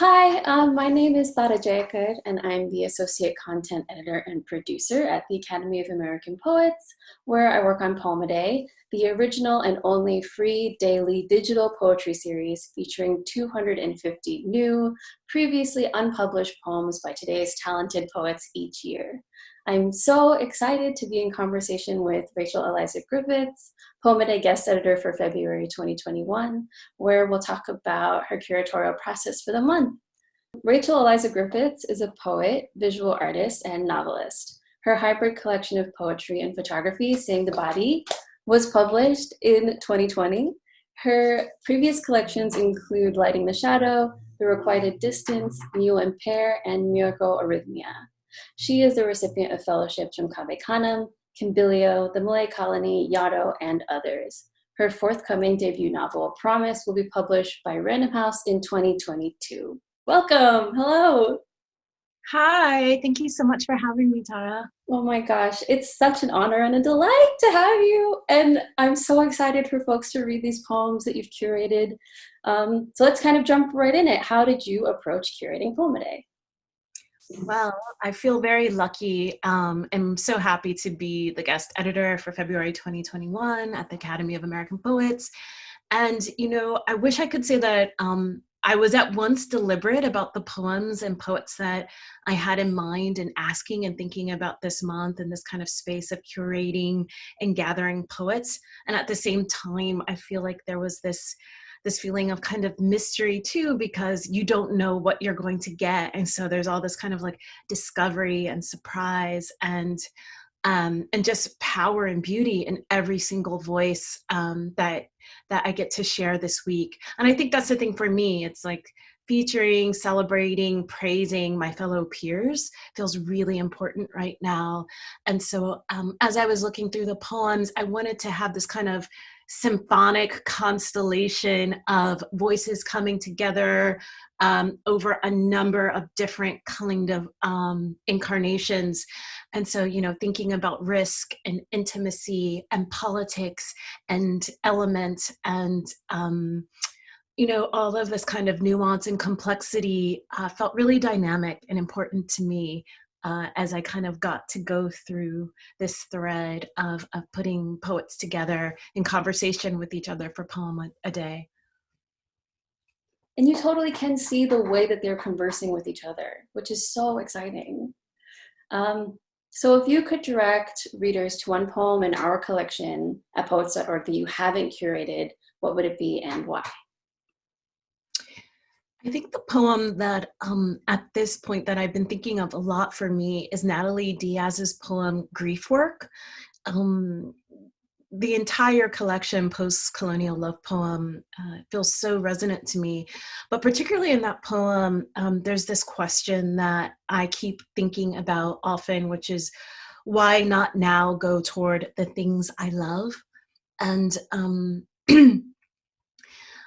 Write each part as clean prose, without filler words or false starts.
Hi, my name is Tara Jayakar, and I'm the Associate Content Editor and Producer at the Academy of American Poets, where I work on Poem a Day, the original and only free daily digital poetry series featuring 250 new, previously unpublished poems by today's talented poets each year. I'm so excited to be in conversation with Rachel Eliza Griffiths, Poem a Day guest editor for February 2021, where we'll talk about her curatorial process for the month. Rachel Eliza Griffiths is a poet, visual artist, and novelist. Her hybrid collection of poetry and photography, Seeing the Body, was published in 2020. Her previous collections include Lighting the Shadow, The Requited Distance, Mule and Pear, and Miracle Arrhythmia. She is the recipient of fellowships from Cave Canem, Kimbilio, the Malay Colony, Yaddo, and others. Her forthcoming debut novel, Promise, will be published by Random House in 2022. Welcome. Hello. Hi, thank you so much for having me, Tara. Oh my gosh, it's such an honor and a delight to have you. And I'm so excited for folks to read these poems that you've curated. So let's kind of jump right in it. How did you approach curating Poem a Day? Well, I feel very lucky. I'm so happy to be the guest editor for February 2021 at the Academy of American Poets. And, I wish I could say that I was at once deliberate about the poems and poets that I had in mind and asking and thinking about this month and this kind of space of curating and gathering poets. And at the same time, I feel like there was this feeling of kind of mystery too, because you don't know what you're going to get. And so there's all this kind of like discovery and surprise and just power and beauty in every single voice that I get to share this week. And I think that's the thing for me. It's like featuring, celebrating, praising my fellow peers feels really important right now. And so as I was looking through the poems, I wanted to have this kind of symphonic constellation of voices coming together over a number of different kind of incarnations. And so, thinking about risk and intimacy and politics and element and, all of this kind of nuance and complexity felt really dynamic and important to me as I kind of got to go through this thread of putting poets together in conversation with each other for Poem a Day. And you totally can see the way that they're conversing with each other, which is so exciting. So if you could direct readers to one poem in our collection at Poets.org that you haven't curated, what would it be and why? I think the poem that at this point that I've been thinking of a lot for me is Natalie Diaz's poem, Grief Work. The entire collection, Post-Colonial Love Poem, feels so resonant to me. But particularly in that poem, there's this question that I keep thinking about often, which is, why not now go toward the things I love? And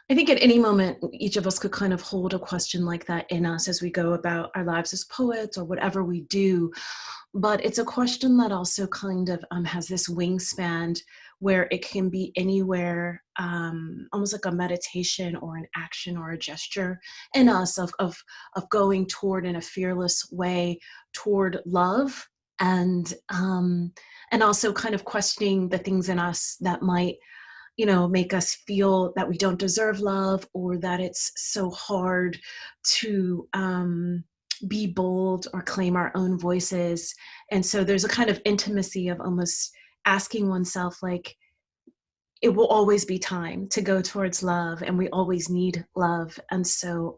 I think at any moment, each of us could kind of hold a question like that in us as we go about our lives as poets or whatever we do. But it's a question that also kind of has this wingspan where it can be anywhere, almost like a meditation or an action or a gesture in us of going toward in a fearless way toward love and also kind of questioning the things in us that might make us feel that we don't deserve love or that it's so hard to be bold or claim our own voices. And so there's a kind of intimacy of almost asking oneself, like, it will always be time to go towards love and we always need love. And so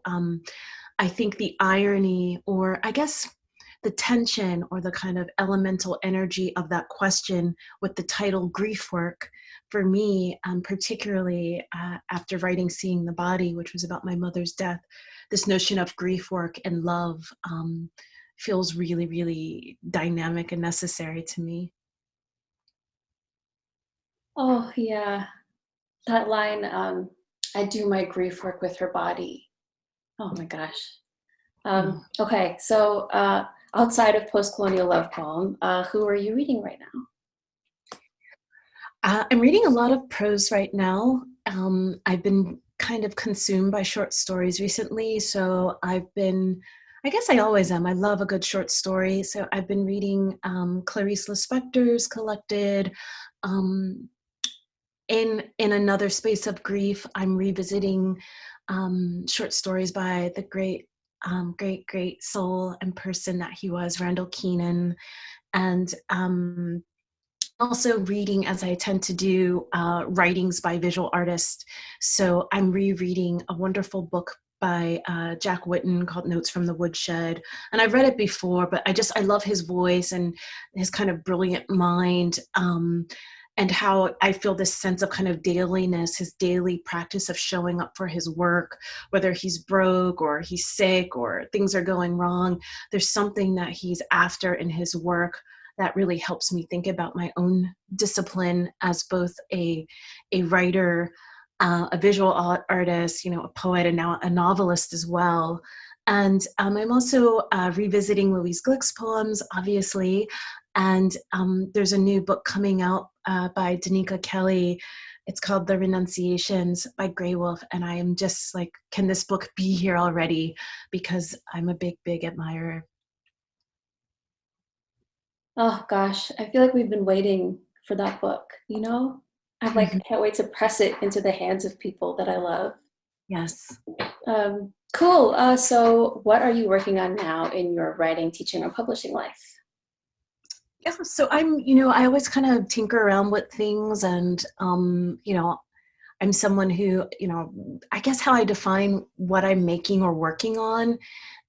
I think the irony, or I guess the tension or the kind of elemental energy of that question with the title Grief Work, for me, particularly after writing Seeing the Body, which was about my mother's death, this notion of grief work and love feels really, really dynamic and necessary to me. Oh, yeah. That line, I do my grief work with her body. Oh my gosh. Okay, so outside of Post-Colonial Love Poem, who are you reading right now? I'm reading a lot of prose right now. I've been kind of consumed by short stories recently. So I guess I always am. I love a good short story. So I've been reading Clarice Lispector's collected um, in Another Space of Grief. I'm revisiting short stories by the great soul and person that he was, Randall Keenan. And also reading, as I tend to do, writings by visual artists. So I'm rereading a wonderful book by Jack Whitten called Notes from the Woodshed. And I've read it before, but I love his voice and his kind of brilliant mind, and how I feel this sense of kind of dailiness, his daily practice of showing up for his work, whether he's broke or he's sick or things are going wrong. There's something that he's after in his work that really helps me think about my own discipline as both a writer, a visual artist, a poet, and now a novelist as well. And I'm also revisiting Louise Glick's poems, obviously. And there's a new book coming out by Danica Kelly. It's called The Renunciations by Grey Wolf. And I am just like, can this book be here already? Because I'm a big, big admirer. Oh gosh, I feel like we've been waiting for that book, you know? I like can't wait to press it into the hands of people that I love. Yes. Cool. So what are you working on now in your writing, teaching, or publishing life? Yeah, so I always kind of tinker around with things, and I'm someone who, I guess how I define what I'm making or working on,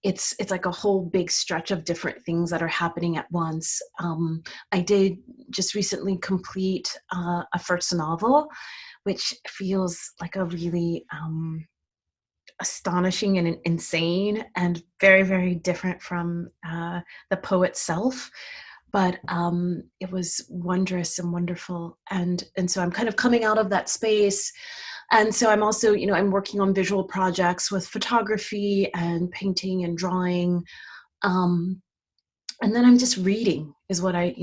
it's like a whole big stretch of different things that are happening at once. I did just recently complete a first novel, which feels like a really astonishing and insane and very, very different from the poet self. But it was wondrous and wonderful. And so I'm kind of coming out of that space. And so I'm also, I'm working on visual projects with photography and painting and drawing. Um, and then I'm just reading is what I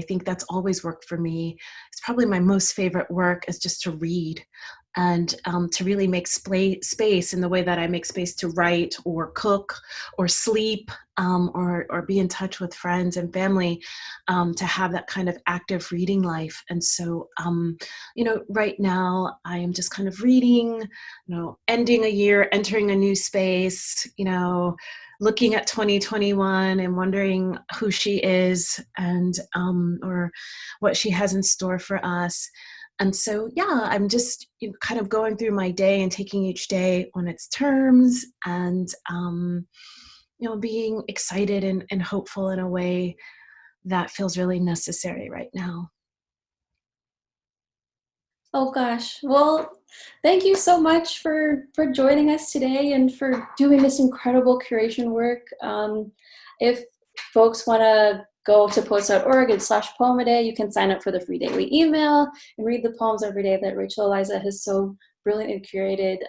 think that's always worked for me. It's probably my most favorite work is just to read and to really make space in the way that I make space to write or cook or sleep, or be in touch with friends and family, to have that kind of active reading life. And so, right now I am just kind of reading, ending a year, entering a new space, looking at 2021 and wondering who she is and or what she has in store for us. And so, yeah, I'm just kind of going through my day and taking each day on its terms, and being excited and hopeful in a way that feels really necessary right now. Oh gosh. Well, thank you so much for joining us today and for doing this incredible curation work. If folks want to go to poets.org and /poemaday, you can sign up for the free daily email and read the poems every day that Rachel Eliza has so brilliantly curated.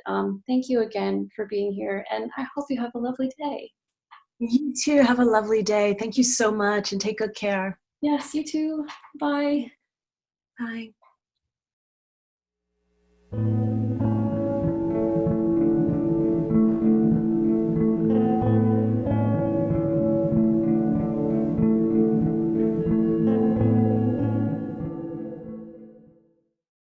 Thank you again for being here, and I hope you have a lovely day. You too. Have a lovely day. Thank you so much, and take good care. Yes, you too. Bye. Bye.